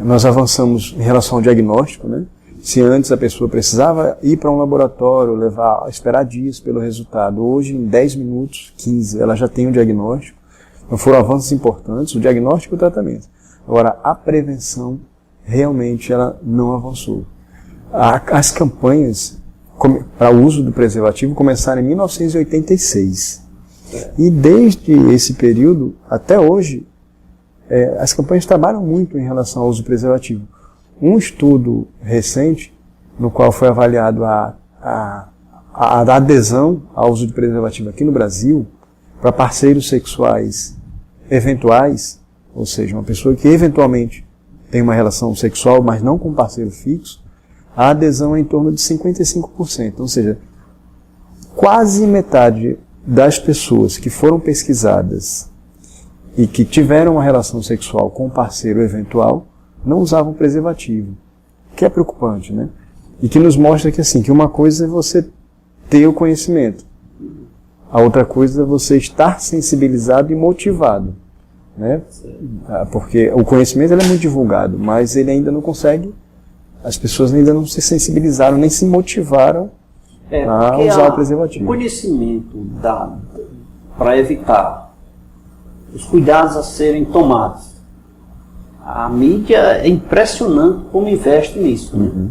Nós avançamos em relação ao diagnóstico, né? Se antes a pessoa precisava ir para um laboratório, esperar dias pelo resultado, hoje em 10 minutos, 15, ela já tem o diagnóstico. Então foram avanços importantes, o diagnóstico e o tratamento. Agora, a prevenção, realmente, ela não avançou. As campanhas para o uso do preservativo começaram em 1986. E desde esse período até hoje, as campanhas trabalham muito em relação ao uso do preservativo. Um estudo recente, no qual foi avaliado a adesão ao uso de preservativo aqui no Brasil, para parceiros sexuais eventuais, ou seja, uma pessoa que eventualmente tem uma relação sexual, mas não com parceiro fixo, a adesão é em torno de 55%. Ou seja, quase metade das pessoas que foram pesquisadas e que tiveram uma relação sexual com um parceiro eventual não usavam preservativo, que é preocupante, né? E que nos mostra que, assim, que uma coisa é você ter o conhecimento, a outra coisa é você estar sensibilizado e motivado, né? Porque o conhecimento ele é muito divulgado, mas ele ainda não consegue, as pessoas ainda não se sensibilizaram, nem se motivaram a usar o preservativo. O conhecimento dado para evitar os cuidados a serem tomados, a mídia é impressionante como investe nisso, né?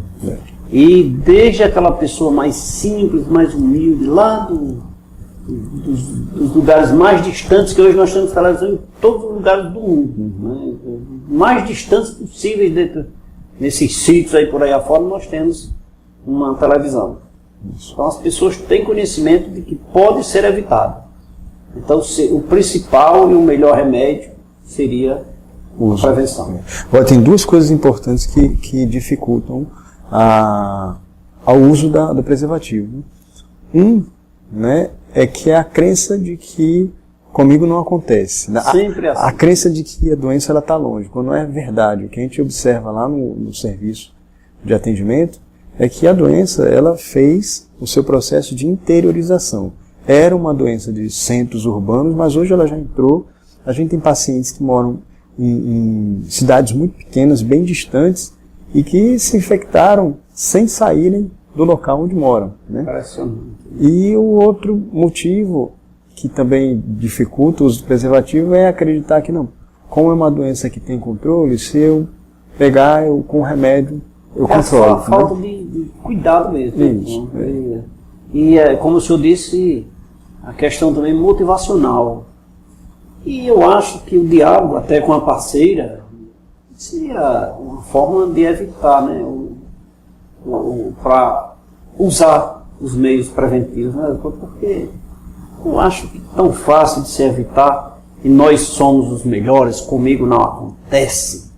E desde aquela pessoa mais simples, mais humilde, lá dos lugares mais distantes, que hoje nós temos televisão em todos os lugares do mundo, né? Mais distantes possíveis, nesses sítios aí por aí afora, nós temos uma televisão. Então as pessoas têm conhecimento de que pode ser evitado. Então o principal e o melhor remédio seria a prevenção. Agora, tem 2 coisas importantes que dificultam ao uso do preservativo. Né, é que é a crença de que comigo não acontece. Sempre assim. A crença de que a doença está longe, quando não é verdade. O que a gente observa lá no serviço de atendimento é que a doença ela fez o seu processo de interiorização. Era uma doença de centros urbanos, mas hoje ela já entrou. A gente tem pacientes que moram em cidades muito pequenas, bem distantes, e que se infectaram sem saírem do local onde moram, né? E o outro motivo que também dificulta o uso do preservativo é acreditar que não, como é uma doença que tem controle, se eu pegar com remédio eu controlo. A falta de cuidado mesmo. Isso, E como o senhor disse, a questão também motivacional. E eu acho que o diálogo, até com a parceira, seria uma forma de evitar, né, para usar os meios preventivos, né, porque eu acho que é tão fácil de se evitar e nós somos os melhores, comigo não acontece.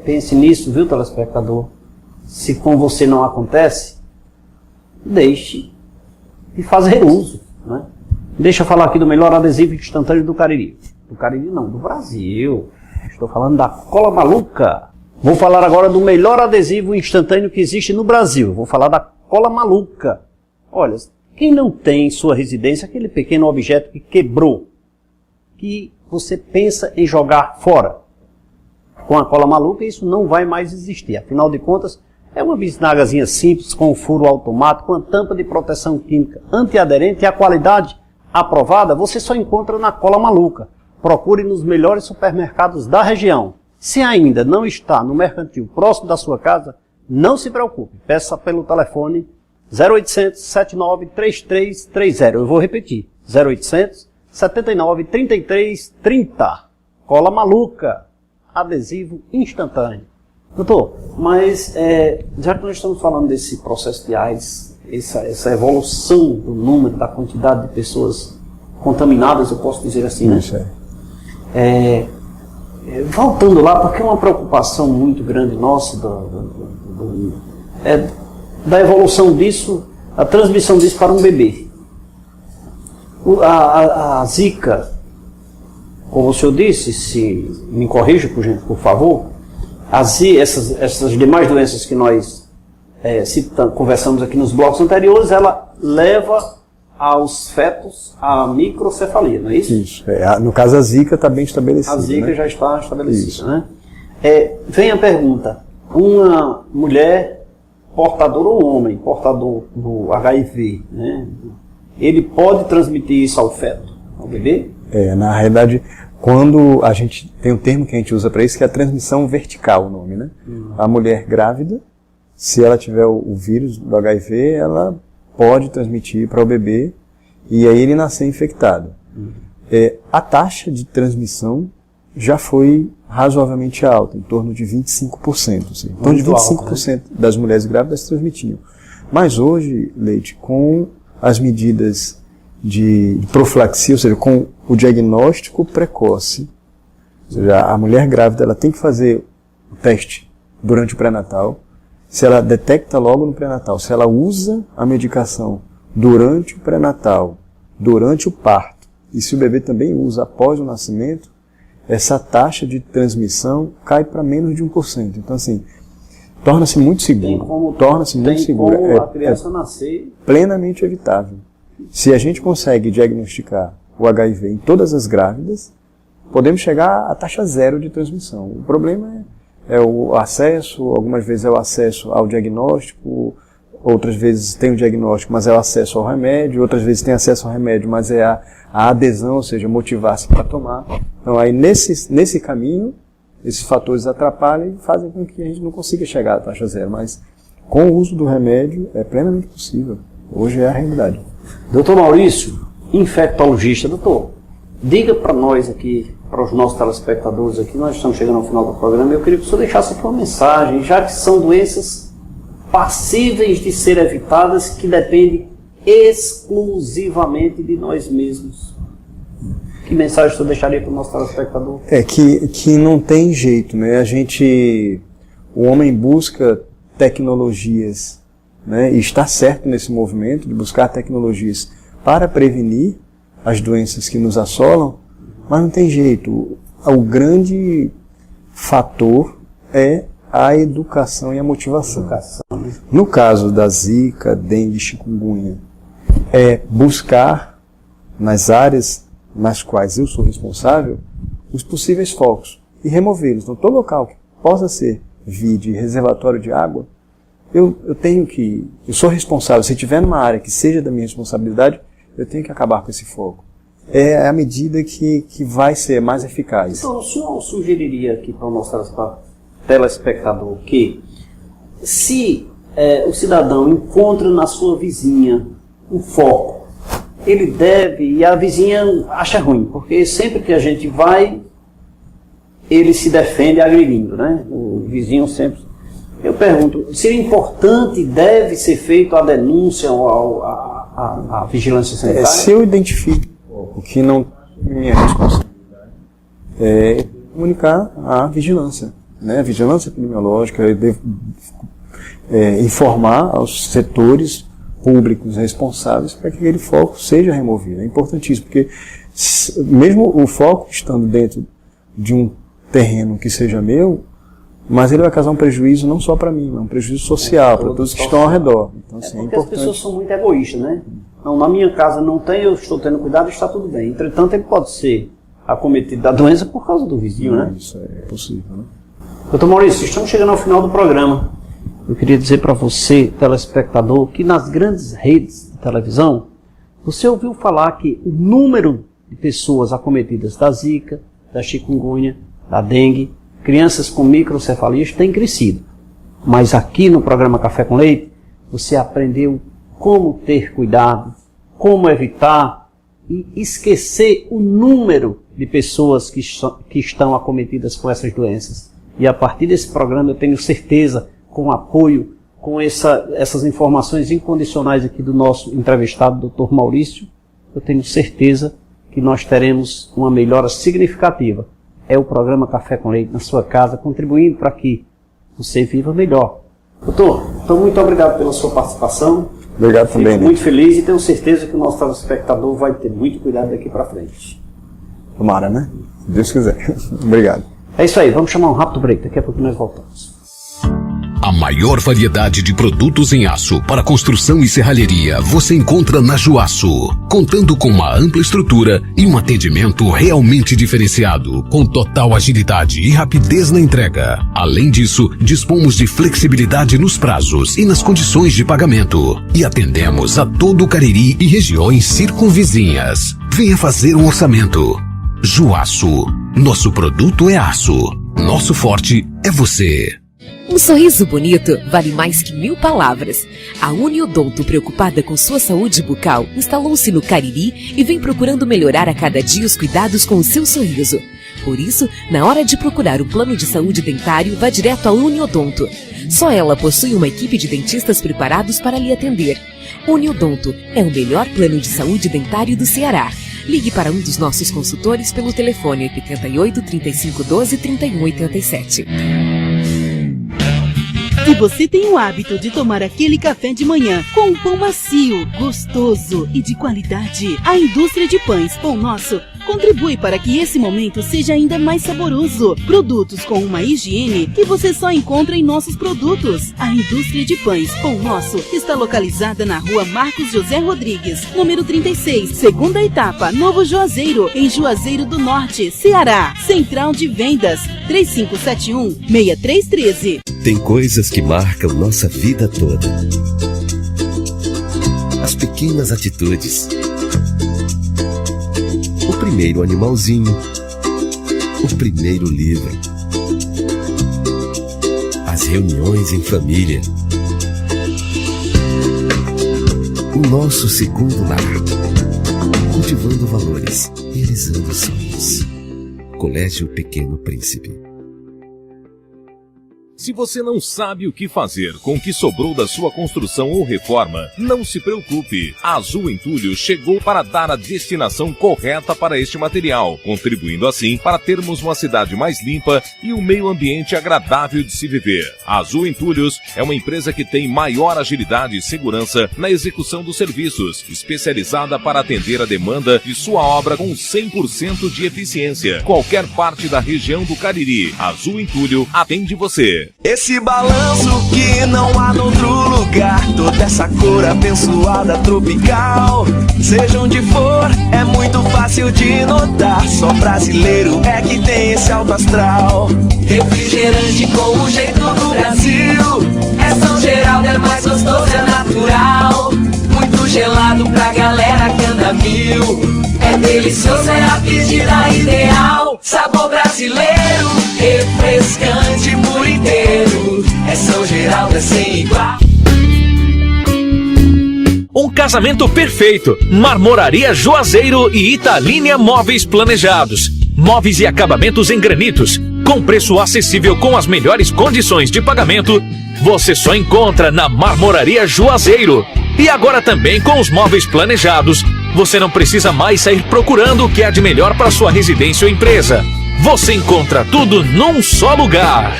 Pense nisso, viu, telespectador? Se com você não acontece, deixe de fazer uso, né? Deixa eu falar aqui do melhor adesivo instantâneo do Cariri. Do Cariri não, do Brasil. Estou falando da Cola Maluca. Vou falar agora do melhor adesivo instantâneo que existe no Brasil. Vou falar da Cola Maluca. Olha, quem não tem em sua residência aquele pequeno objeto que quebrou, que você pensa em jogar fora, com a Cola Maluca isso não vai mais existir. Afinal de contas, é uma bisnagazinha simples com um furo automático, com a tampa de proteção química antiaderente e a qualidade aprovada você só encontra na Cola Maluca. Procure nos melhores supermercados da região. Se ainda não está no mercantil próximo da sua casa, não se preocupe. Peça pelo telefone 0800 79 3330. Eu vou repetir. 0800 79 33 30. Cola maluca. Adesivo instantâneo. Doutor, mas já que nós estamos falando desse processo de AIDS, essa evolução do número, da quantidade de pessoas contaminadas, eu posso dizer assim, né? Isso é. Voltando lá, porque é uma preocupação muito grande nossa da evolução disso, a transmissão disso para um bebê. A Zika, como o senhor disse, se me corrija, por favor, essas demais doenças que nós conversamos aqui nos blocos anteriores, ela leva aos fetos a microcefalia, não é isso? Isso. No caso, a Zika está bem estabelecida. A Zika, né, já está estabelecida. Isso. Né? Vem a pergunta: uma mulher portadora ou um homem portador do HIV, né, ele pode transmitir isso ao feto, ao bebê? Na realidade, quando a gente tem um termo que a gente usa para isso, que é a transmissão vertical, o nome, né? A mulher grávida, se ela tiver o vírus do HIV, ela pode transmitir para o bebê e aí ele nascer infectado. A taxa de transmissão já foi razoavelmente alta, em torno de 25%. Assim. Em torno de 25% alta, né? Das mulheres grávidas transmitiam. Mas hoje, Leite, com as medidas de profilaxia, ou seja, com o diagnóstico precoce, ou seja, a mulher grávida ela tem que fazer o teste durante o pré-natal. Se ela detecta logo no pré-natal, se ela usa a medicação durante o pré-natal, durante o parto, e se o bebê também usa após o nascimento, essa taxa de transmissão cai para menos de 1%. Então, assim, torna-se muito seguro. Torna-se muito seguro. Como a criança nascer plenamente evitável. Se a gente consegue diagnosticar o HIV em todas as grávidas, podemos chegar à taxa zero de transmissão. O problema é o acesso, algumas vezes é o acesso ao diagnóstico, outras vezes tem o diagnóstico, mas é o acesso ao remédio, outras vezes tem acesso ao remédio, mas é a adesão, ou seja, motivar-se para tomar. Então aí nesse caminho, esses fatores atrapalham e fazem com que a gente não consiga chegar à taxa zero, mas com o uso do remédio é plenamente possível. Hoje é a realidade. Doutor Maurício, infectologista, doutor, diga para nós aqui, para os nossos telespectadores aqui, nós estamos chegando ao final do programa, eu queria que o senhor deixasse aqui uma mensagem, já que são doenças passíveis de ser evitadas, que dependem exclusivamente de nós mesmos. Que mensagem o senhor deixaria para o nosso telespectador? Que não tem jeito, né? O homem busca tecnologias, né? E está certo nesse movimento de buscar tecnologias para prevenir as doenças que nos assolam, mas não tem jeito. O grande fator é a educação e a motivação. No caso da Zika, dengue, chikungunya, é buscar nas áreas nas quais eu sou responsável os possíveis focos e removê-los. Então, todo local que possa ser vide reservatório de água, eu sou responsável. Se tiver numa área que seja da minha responsabilidade, eu tenho que acabar com esse foco. É a medida que vai ser mais eficaz. Então, o senhor sugeriria aqui para o nosso telespectador que, se o cidadão encontra na sua vizinha um foco, ele deve, e a vizinha acha ruim, porque sempre que a gente vai, ele se defende agredindo, né? O vizinho sempre... Eu pergunto, seria importante, deve ser feito a denúncia ou a vigilância sanitária? Se eu identifico o que não é minha responsabilidade, é comunicar a vigilância, né? A vigilância epidemiológica, eu devo informar aos setores públicos responsáveis para que aquele foco seja removido. É importantíssimo, porque mesmo o foco estando dentro de um terreno que seja meu, mas ele vai causar um prejuízo não só para mim, mas um prejuízo social, para todos que estão ao redor. Então, assim, porque as pessoas são muito egoístas, né? Não, na minha casa não tem, eu estou tendo cuidado, está tudo bem. Entretanto, ele pode ser acometido da doença por causa do vizinho, né? Isso é possível, né? Doutor Maurício, estamos chegando ao final do programa. Eu queria dizer para você, telespectador, que nas grandes redes de televisão, você ouviu falar que o número de pessoas acometidas da Zika, da chikungunya, da dengue, crianças com microcefalias, tem crescido. Mas aqui no programa Café com Leite, você aprendeu como ter cuidado, como evitar e esquecer o número de pessoas que estão acometidas com essas doenças. E a partir desse programa eu tenho certeza, com apoio, com essas informações incondicionais aqui do nosso entrevistado, Dr. Maurício, eu tenho certeza que nós teremos uma melhora significativa. É o programa Café com Leite na sua casa, contribuindo para que você viva melhor. Doutor, então muito obrigado pela sua participação. Obrigado também. Fico muito feliz e tenho certeza que o nosso telespectador vai ter muito cuidado daqui para frente. Tomara, né? Se Deus quiser. Obrigado. É isso aí, vamos chamar um rápido break, daqui a pouco nós voltamos. A maior variedade de produtos em aço para construção e serralheria você encontra na Juaço, contando com uma ampla estrutura e um atendimento realmente diferenciado, com total agilidade e rapidez na entrega. Além disso, dispomos de flexibilidade nos prazos e nas condições de pagamento e atendemos a todo o Cariri e regiões circunvizinhas. Venha fazer um orçamento. Juaço, nosso produto é aço, nosso forte é você. Um sorriso bonito vale mais que 1000 palavras. A Uniodonto, preocupada com sua saúde bucal, instalou-se no Cariri e vem procurando melhorar a cada dia os cuidados com o seu sorriso. Por isso, na hora de procurar um plano de saúde dentário, vá direto à Uniodonto. Só ela possui uma equipe de dentistas preparados para lhe atender. Uniodonto é o melhor plano de saúde dentário do Ceará. Ligue para um dos nossos consultores pelo telefone 88 35 12 31 87. Se você tem o hábito de tomar aquele café de manhã com um pão macio, gostoso e de qualidade, a indústria de pães Pão Nosso contribui para que esse momento seja ainda mais saboroso. Produtos com uma higiene que você só encontra em nossos produtos. A indústria de pães Pão Nosso está localizada na rua Marcos José Rodrigues, número 36, segunda etapa, Novo Juazeiro, em Juazeiro do Norte, Ceará. Central de Vendas, 3571-6313. Tem coisas que marcam nossa vida toda. As pequenas atitudes. O primeiro animalzinho. O primeiro livro. As reuniões em família. O nosso segundo lar. Cultivando valores, realizando sonhos. Colégio Pequeno Príncipe. Se você não sabe o que fazer com o que sobrou da sua construção ou reforma, não se preocupe. A Azul Entulho chegou para dar a destinação correta para este material, contribuindo assim para termos uma cidade mais limpa e um meio ambiente agradável de se viver. A Azul Entulhos é uma empresa que tem maior agilidade e segurança na execução dos serviços, especializada para atender a demanda de sua obra com 100% de eficiência. Qualquer parte da região do Cariri, a Azul Entulho atende você. Esse balanço que não há noutro lugar, toda essa cor abençoada tropical, seja onde for, é muito fácil de notar. Só brasileiro é que tem esse alto astral. Refrigerante com o jeito do Brasil, é São Geraldo, é mais gostoso, é natural. Muito gelado pra galera que anda mil. É delicioso, é a pedida ideal. Sabor brasileiro, refrescante por inteiro. É São Geraldo, é sem igual. Um casamento perfeito. Marmoraria Juazeiro e Italínia Móveis Planejados. Móveis e acabamentos em granitos. Com preço acessível com as melhores condições de pagamento. Você só encontra na Marmoraria Juazeiro. E agora também com os móveis planejados. Você não precisa mais sair procurando o que há de melhor para sua residência ou empresa. Você encontra tudo num só lugar.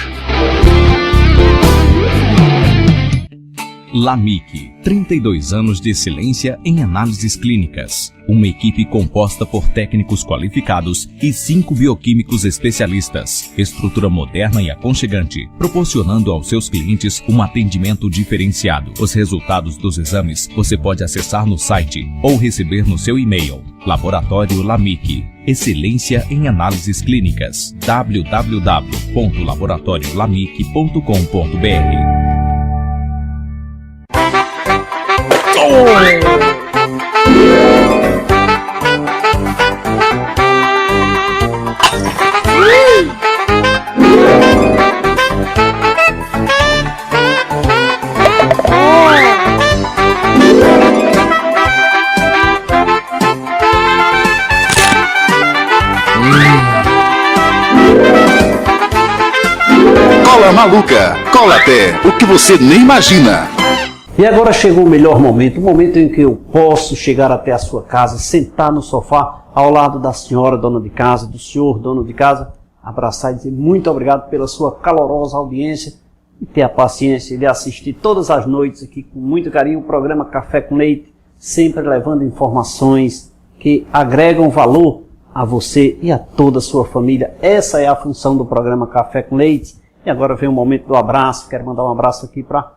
LAMIC, 32 anos de excelência em análises clínicas. Uma equipe composta por técnicos qualificados e 5 bioquímicos especialistas. Estrutura moderna e aconchegante, proporcionando aos seus clientes um atendimento diferenciado. Os resultados dos exames você pode acessar no site ou receber no seu e-mail. Laboratório LAMIC, excelência em análises clínicas. www.laboratoriolamic.com.br. maluca. Colaté, o que você nem imagina. E agora chegou o melhor momento, o momento em que eu posso chegar até a sua casa, sentar no sofá ao lado da senhora dona de casa, do senhor dono de casa, abraçar e dizer muito obrigado pela sua calorosa audiência e ter a paciência de assistir todas as noites aqui com muito carinho o programa Café com Leite, sempre levando informações que agregam valor a você e a toda a sua família. Essa é a função do programa Café com Leite. E agora vem o momento do abraço. Quero mandar um abraço aqui para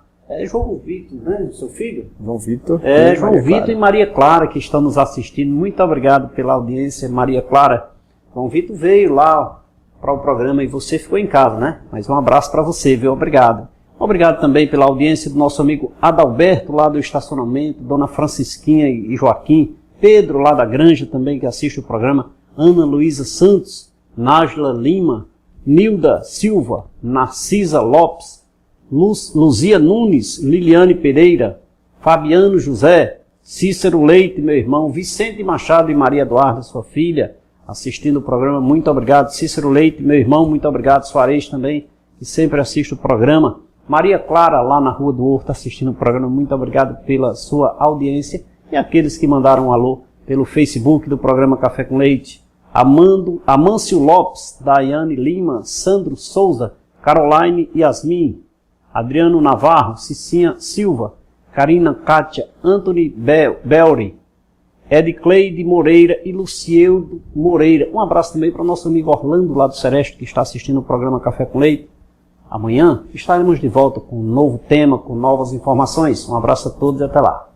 João Vitor, né? Seu filho? João Vitor. João Vitor e Maria Clara, que estão nos assistindo. Muito obrigado pela audiência, Maria Clara. João Vitor veio lá para o programa e você ficou em casa, né? Mas um abraço para você, viu? Obrigado. Obrigado também pela audiência do nosso amigo Adalberto, lá do estacionamento, Dona Francisquinha e Joaquim, Pedro, lá da Granja também, que assiste o programa, Ana Luísa Santos, Nájila Lima, Nilda Silva, Narcisa Lopes, Luzia Nunes, Liliane Pereira, Fabiano José, Cícero Leite, meu irmão, Vicente Machado e Maria Eduarda, sua filha, assistindo o programa. Muito obrigado, Cícero Leite, meu irmão, muito obrigado, Soares também, que sempre assiste o programa. Maria Clara, lá na Rua do Horto, assistindo o programa, muito obrigado pela sua audiência. E aqueles que mandaram um alô pelo Facebook do programa Café com Leite. Amâncio Lopes, Daiane Lima, Sandro Souza, Caroline Yasmin, Adriano Navarro, Cicinha Silva, Karina Kátia, Anthony Belri, Edcleide Moreira e Lucieldo Moreira. Um abraço também para o nosso amigo Orlando, lá do Sereste, que está assistindo o programa Café com Leite. Amanhã estaremos de volta com um novo tema, com novas informações. Um abraço a todos e até lá.